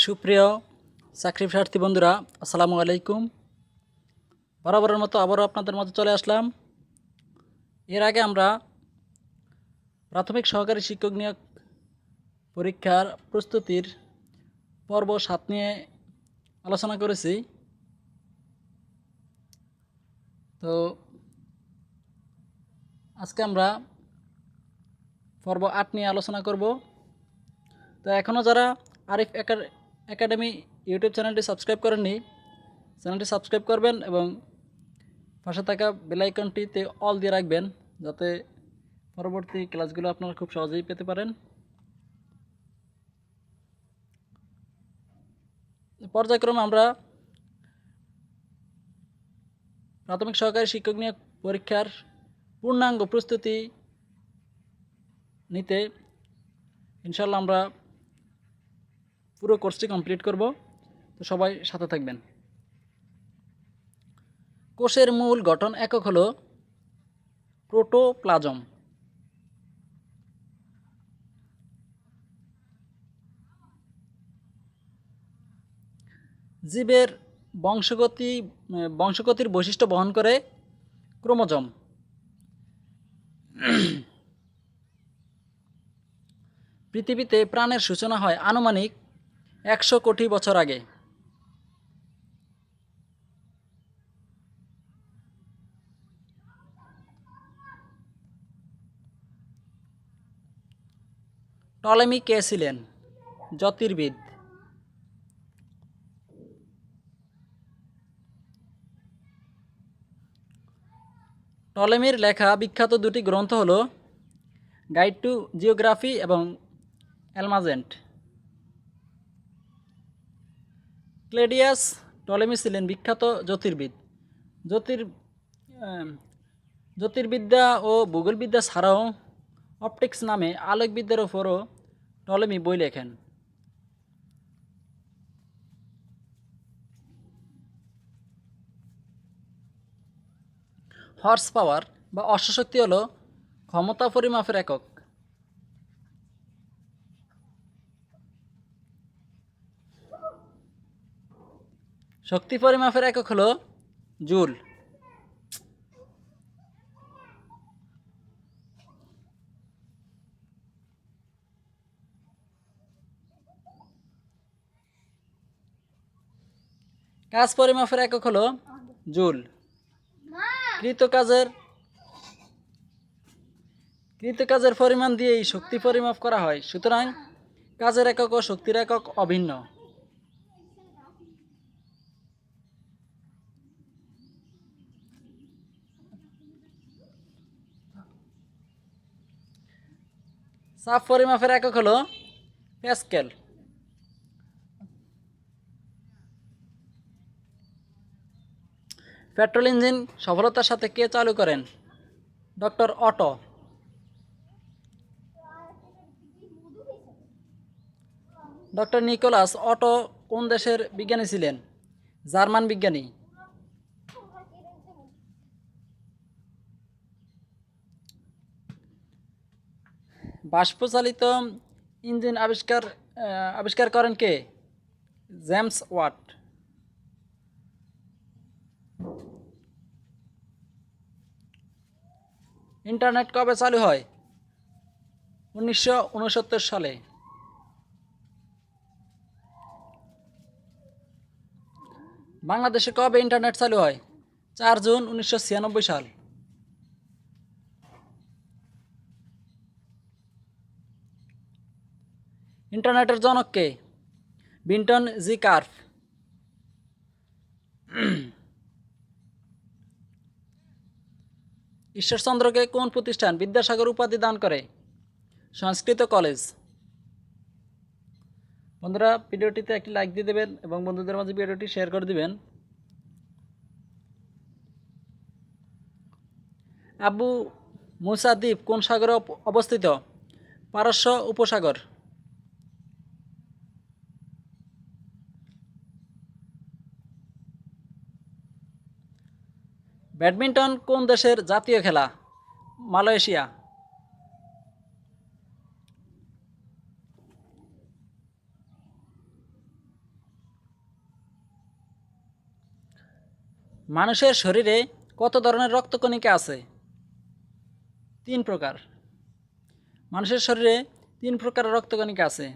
সুপ্রিয় চাকরি প্রার্থী বন্ধুরা, আসসালামু আলাইকুম। বরাবরের মতো আবারও আপনাদের মাঝে চলে আসলাম। এর আগে আমরা প্রাথমিক সহকারী শিক্ষক নিয়োগ পরীক্ষার প্রস্তুতির পর্ব 7 নিয়ে আলোচনা করেছি। তো আজকে আমরা পর্ব 8 নিয়ে আলোচনা করব। তো এখনও যারা আরিফ একাডেমি ইউটিউব চ্যানেলটি সাবস্ক্রাইব করেননি, চ্যানেলটি সাবস্ক্রাইব করবেন এবং পাশে থাকা বেল আইকনটিতে অল দিয়ে রাখবেন, যাতে পরবর্তী ক্লাসগুলো আপনারা খুব সহজেই পেতে পারেন। পর্যায়ক্রমে আমরা প্রাথমিক সহকারী শিক্ষক নিয়োগ পরীক্ষার পূর্ণাঙ্গ প্রস্তুতি নিতে ইনশাল্লাহ আমরা পুরো কোর্সটি কমপ্লিট করব। তো সবাই সাথে থাকবেন। কোষের মূল গঠন একক হলো প্রোটোপ্লাজম। জীবের বংশগতির বৈশিষ্ট্য বহন করে ক্রোমোজোম। পৃথিবীতে প্রাণের সূচনা হয় আনুমানিক 100 কোটি বছর আগে। টলেমি কে ছিলেন? জ্যোতির্বিদ। টলেমির লেখা বিখ্যাত দুটি গ্রন্থ হলো গাইড টু জিওগ্রাফি এবং অ্যালমাজেন্ট। ক্লেডিয়াস টলেমি ছিলেন বিখ্যাত জ্যোতির্বিদ। জ্যোতির্বিদ্যা ও ভূগোলবিদ্যা ছাড়াও অপটিক্স নামে আলোকবিদ্যার ওপরও টলেমি বই লেখেন। হর্স পাওয়ার বা অশ্বশক্তি হলো ক্ষমতা পরিমাপের একক। শক্তি পরিমাপের একক হলো জুল। কাজ পরিমাপের একক হলো জুল। কৃতকাজের পরিমাণ দিয়েই শক্তি পরিমাপ করা হয়, সুতরাং কাজের একক ও শক্তির একক অভিন্ন। চাপ পরিমাপের একক হলো প্যাসকেল। পেট্রোল ইঞ্জিন সফলতার সাথে কে চালু করেন? Doctor Otto. Doctor Nikolaus Otto কোন দেশের বিজ্ঞানী ছিলেন? জার্মান বিজ্ঞানী। বাষ্পচালিত ইঞ্জিন আবিষ্কার করেন কে? James watt. ইন্টারনেট কবে চালু হয়? 1969 সালে। বাংলাদেশে কবে ইন্টারনেট চালু হয়? 4 জুন 1996 সাল। ইন্টারনেটের জনক কে? বিন্টন জি কার্ভ। ঈশ্বরচন্দ্রকে কোন প্রতিষ্ঠান বিদ্যাসাগর উপাধি দান করে? সংস্কৃত কলেজ। বন্ধুরা, ভিডিওটিতে একটি লাইক দিয়ে দেবেন এবং বন্ধুদের মাঝে ভিডিওটি শেয়ার করে দিবেন। আবু মুসা দ্বীপ কোন সাগরে অবস্থিত? পারস্য উপসাগর। ব্যাডমিন্টন কোন দেশের জাতীয় খেলা? মালয়েশিয়া। মানুষের শরীরে কত ধরনের রক্তকণিকা আছে? 3 প্রকার। মানুষের শরীরে 3 প্রকারের রক্তকণিকা আছে: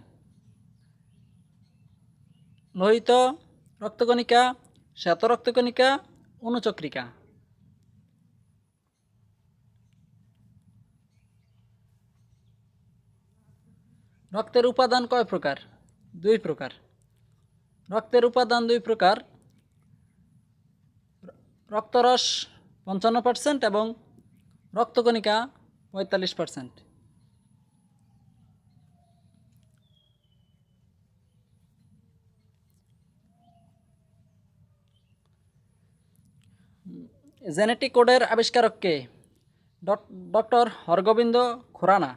লোহিত রক্তকণিকা, শ্বেত রক্তকণিকা, অনুচক্রিকা। রক্তের উপাদান কয় প্রকার? 2 প্রকার। রক্তের উপাদান 2 প্রকার: রক্তরস 55% এবং রক্তকণিকা 45%। জেনেটিক কোডের আবিষ্কারক কে? ডক্টর হরগোবিন্দ খুরানা।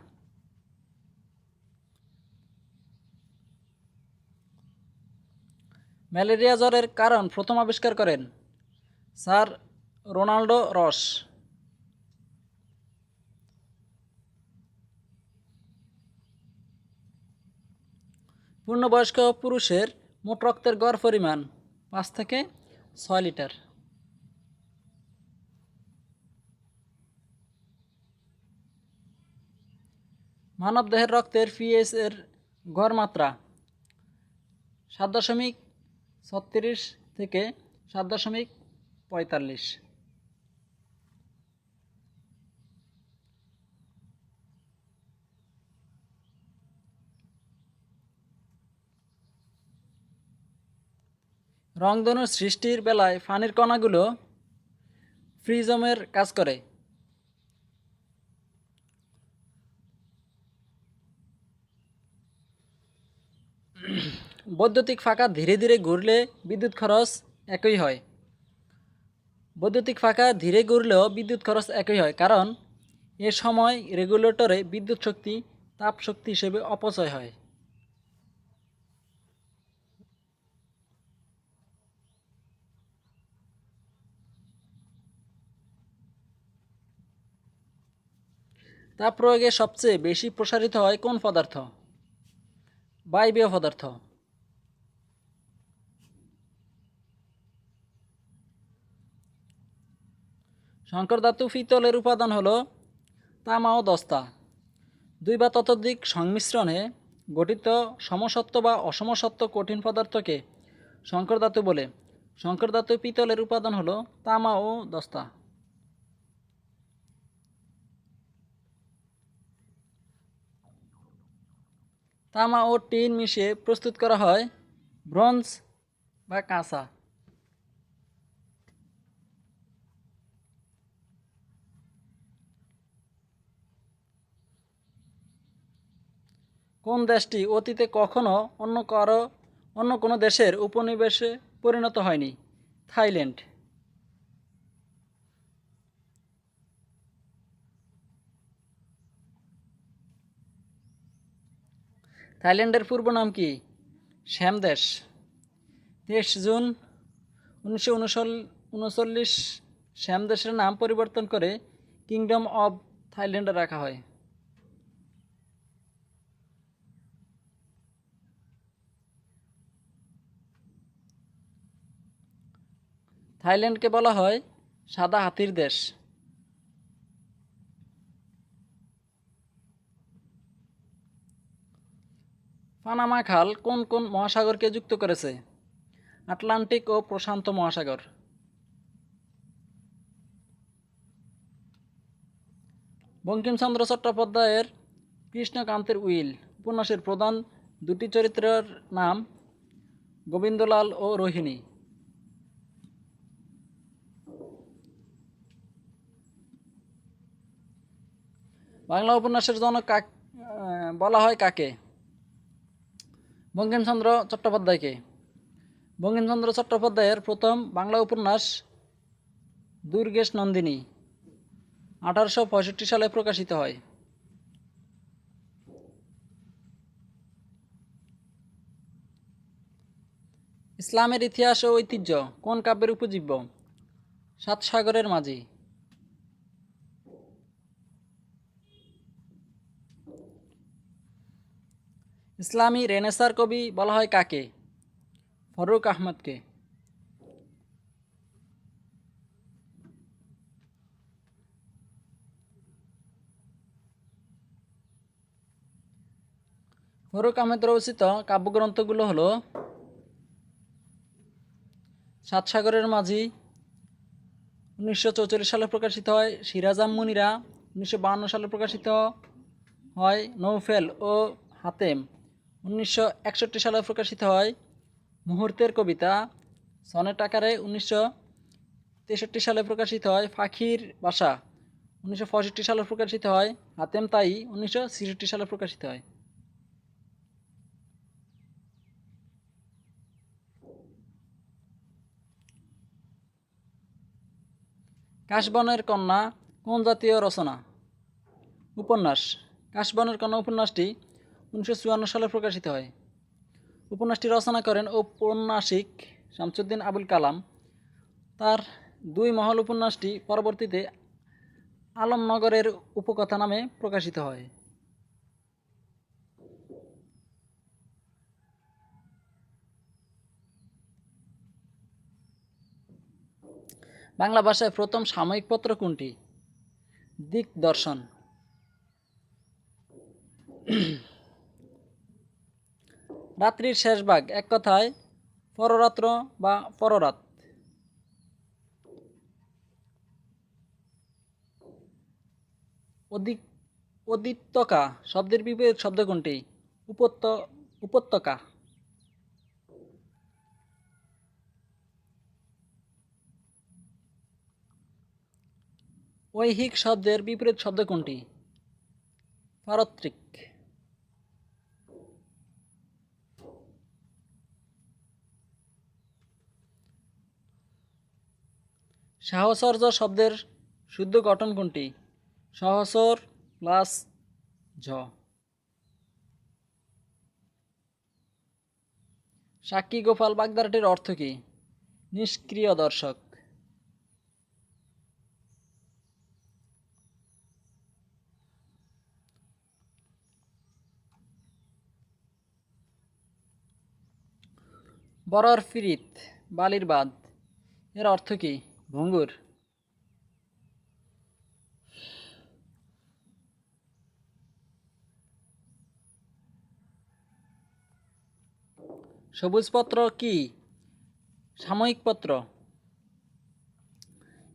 ম্যালেরিয়া জ্বরের কারণ প্রথম আবিষ্কার করেন স্যার রোনাল্ডো রস। পূর্ণবয়স্ক পুরুষের মোট রক্তের গড় পরিমাণ 5 থেকে 6 লিটার। মানবদেহের রক্তের পিএইচ এর গড় মাত্রা 7.36 থেকে 7.45। রংধনুর সৃষ্টির বেলায় পানির কণাগুলো প্রিজমের কাজ করে। বৈদ্যুতিক ফাঁকা ধীরে ধীরে ঘুরলে বিদ্যুৎ খরচ একই হয়। বৈদ্যুতিক ফাঁকা ধীরে ঘুরলেও বিদ্যুৎ খরচ একই হয়, কারণ এ সময় রেগুলেটরে বিদ্যুৎ শক্তি তাপ শক্তি হিসেবে অপচয় হয়। তাপ প্রয়োগে সবচেয়ে বেশি প্রসারিত হয় কোন পদার্থ? বায়বীয় পদার্থ। সংকর ধাতু পিতলের উপাদান হলো তামা ও দস্তা। 2 বা ততোধিক সংমিশ্রণে গঠিত সমসত্ব বা অসমসত্ব কঠিন পদার্থকে সংকর ধাতু বলে। সংকর ধাতু পিতলের উপাদান হলো তামা ও দস্তা। তামা ও টিন মিশিয়ে প্রস্তুত করা হয় ব্রোঞ্জ বা কাঁসা। কোন দেশটি অতীতে কখনো অন্য কোনো দেশের উপনিবেশে পরিণত হয়নি? থাইল্যান্ড। থাইল্যান্ডের পূর্ব নাম কি? শ্যামদেশ। 23 জুন 1939 শ্যামদেশের নাম পরিবর্তন করে কিংডম অব থাইল্যান্ড রাখা হয়। থাইল্যান্ডকে বলা হয় সাদা হাতির দেশ। পানামা খাল কোন কোন মহাসাগরকে যুক্ত করেছে? আটলান্টিক ও প্রশান্ত মহাসাগর। বঙ্কিমচন্দ্র চট্টোপাধ্যায়ের কৃষ্ণকান্তের উইল উপন্যাসের প্রধান 2টি চরিত্রের নাম গোবিন্দলাল ও রোহিণী। বাংলা উপন্যাসের জনক বলা হয় কাকে? বঙ্কিমচন্দ্র চট্টোপাধ্যায়কে। বঙ্কিমচন্দ্র চট্টোপাধ্যায়ের প্রথম বাংলা উপন্যাস দুর্গেশ নন্দিনী 1865 সালে প্রকাশিত হয়। ইসলামের ইতিহাস ও ঐতিহ্য কোন কাব্যের উপজীব্য? 7 সাগরের মাঝি। ইসলামী রেনেসাঁর কবি বলা হয় কাকে? ফরুক আহমদকে। ফরুক আহমেদ রচিত কাব্যগ্রন্থগুলো হলো সাত সাগরের মাঝি 1944 সালে প্রকাশিত হয়, সিরাজাম মুনিরা 1952 সালে প্রকাশিত হয়, নৌফেল ও হাতেম 1961 সালে প্রকাশিত হয়, মুহূর্তের কবিতা সনেট আকারে 1963 সালে প্রকাশিত হয়, পাখির বাসা 1965 সালে প্রকাশিত হয়, হাতেম তাই 1966 সালে প্রকাশিত হয়। কাশবনের কন্যা কোন জাতীয় রচনা? উপন্যাস। কাশবনের কন্যা উপন্যাসটি 1954 সালে প্রকাশিত হয়। উপন্যাসটি রচনা করেন ঔপন্যাসিক শামসুদ্দিন আবুল কালাম। তার দুই মহল উপন্যাসটি পরবর্তীতে আলমনগরের উপকথা নামে প্রকাশিত হয়। বাংলা ভাষায় প্রথম সাময়িক পত্র কোনটি? দিকদর্শন। রাত্রির শেষ ভাগ, এক কথায় পররাত্র বা পররাত। অদিত্যকা শব্দের বিপরীত শব্দ কোনটি? উপত্যকা। ঐহিক শব্দের বিপরীত শব্দ কোনটি? পারত্রিক। সাহচর্য শব্দের শুদ্ধ গঠন কোনটি? সহচর প্লাস ঝ। সাক্ষী গোপাল বাগধারাটির অর্থ কী? নিষ্ক্রিয় দর্শক। বরর ফিরিত বালির বাঁধ এর অর্থ কী? ভঙ্গুর। সবুজপত্র কি সাময়িক পত্র?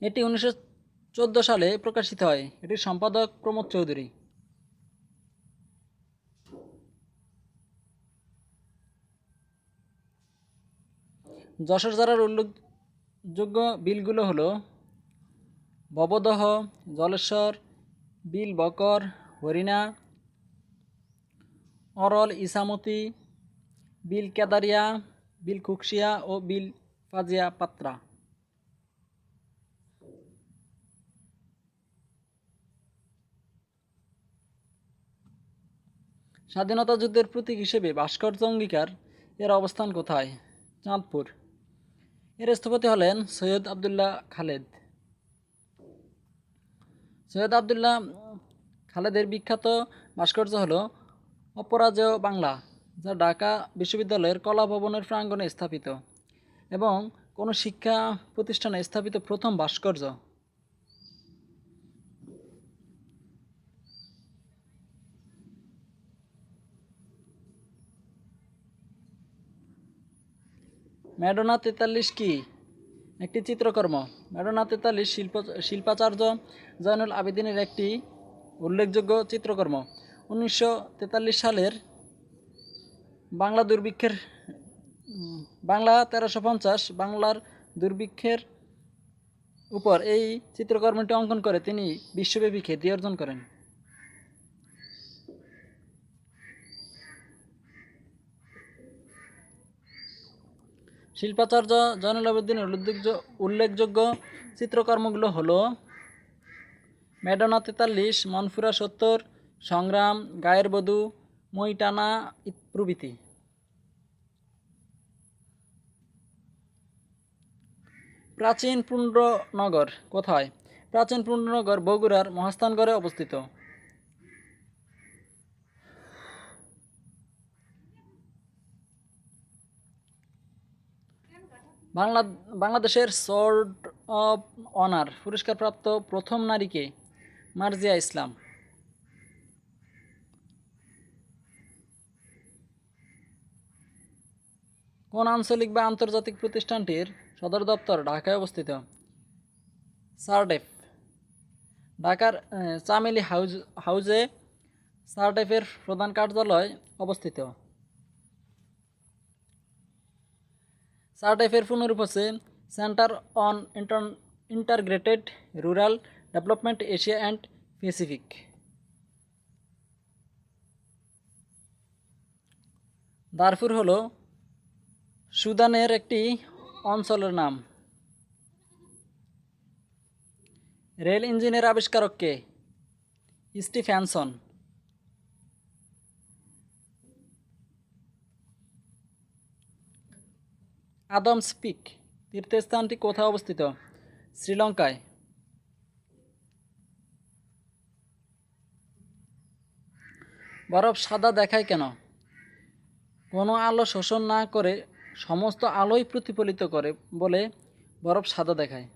এটি 1914 সালে প্রকাশিত হয়। এটির সম্পাদক প্রমোদ চৌধুরী। যশোর জেলার উল্লেখযোগ্য বিলগুলো হলো ভবদহ, জলেশ্বর, বিল বকর, হরিণা, অরল ইসামতি, বিল কেদারিয়া, বিল খুকশিয়া ও বিল ফাজিয়া পাত্রা। স্বাধীনতা যুদ্ধের প্রতীক হিসেবে ভাস্কর্য অঙ্গীকার এর অবস্থান কোথায়? চাঁদপুর। এর স্থপতি হলেন সৈয়দ আবদুল্লাহ খালেদ। সৈয়দ আবদুল্লাহ খালেদের বিখ্যাত ভাস্কর্য হল অপরাজেয় বাংলা, যা ঢাকা বিশ্ববিদ্যালয়ের কলা ভবনের প্রাঙ্গণে স্থাপিত এবং কোনো শিক্ষা প্রতিষ্ঠানে স্থাপিত প্রথম ভাস্কর্য। ম্যাডোনা 43 কি? একটি চিত্রকর্ম। ম্যাডোনা 43 শিল্পাচার্য জয়নুল আবেদিনের একটি উল্লেখযোগ্য চিত্রকর্ম। 1943 সালের বাংলা 1350 বাংলার দুর্ভিক্ষের উপর এই চিত্রকর্মটি অঙ্কন করে তিনি বিশ্বব্যাপী খ্যাতি অর্জন করেন। শিল্পাচার্য জয়নুল আবেদিনের উল্লেখযোগ্য চিত্রকর্মগুলো হলো ম্যাডোনা 43, মনফুরা 70, সংগ্রাম, গায়ের বধূ, মই টানা প্রভৃতি। প্রাচীন পুণ্ড্রনগর কোথায়? প্রাচীন পুণ্ড্রনগর বগুড়ার মহাস্থানগড়ে অবস্থিত। বাংলাদেশের সোর্ড অব অনার পুরস্কারপ্রাপ্ত প্রথম নারী কে? মার্জিয়া ইসলাম। কোন আঞ্চলিক বা আন্তর্জাতিক প্রতিষ্ঠানটির সদর দপ্তর ঢাকায় অবস্থিত? সারডেফ। ঢাকার চামেলি হাউজে সারডেফের প্রধান কার্যালয় অবস্থিত। সারডেফের পূর্ণরূপ হচ্ছে centre on integrated rural development Asia and Pacific. Darfur হলো সুদানের একটি অঞ্চলের নাম। রেল ইঞ্জিনের আবিষ্কারক কে? স্টিফেনসন। আদমস পিক তীর্থস্থানটি কোথায় অবস্থিত? শ্রীলঙ্কায়। বরফ সাদা দেখায় কেন? কোনো আলো শোষণ না করে সমস্ত আলোই প্রতিফলিত করে বলে বরফ সাদা দেখায়।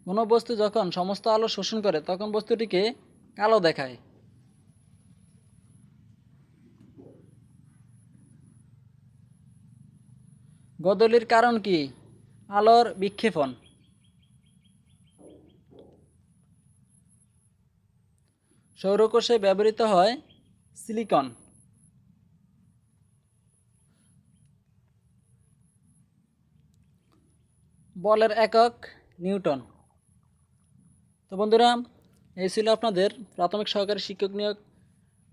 কোনো বস্তু যখন সমস্ত আলো শোষণ করে তখন বস্তুটিকে কালো দেখায়। গোধূলির কারণ কি? আলোর বিক্ষেপণ। সৌরকোষে ব্যবহৃত হয় সিলিকন। বলের একক নিউটন। তো বন্ধুরা, এই ছিল আপনাদের প্রাথমিক সহকারী শিক্ষক নিয়োগ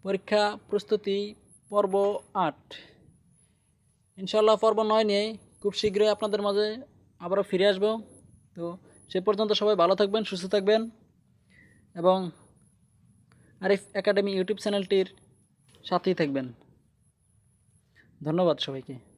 পরীক্ষা প্রস্তুতি পর্ব 8। ইনশাল্লাহ পর্ব 9 নিয়ে খুব শীঘ্রই আপনাদের মাঝে আবারও ফিরে আসব। তো সে পর্যন্ত সবাই ভালো থাকবেন, সুস্থ থাকবেন এবং আরিফ একাডেমি ইউটিউব চ্যানেলটির সাথেই থাকবেন। ধন্যবাদ সবাইকে।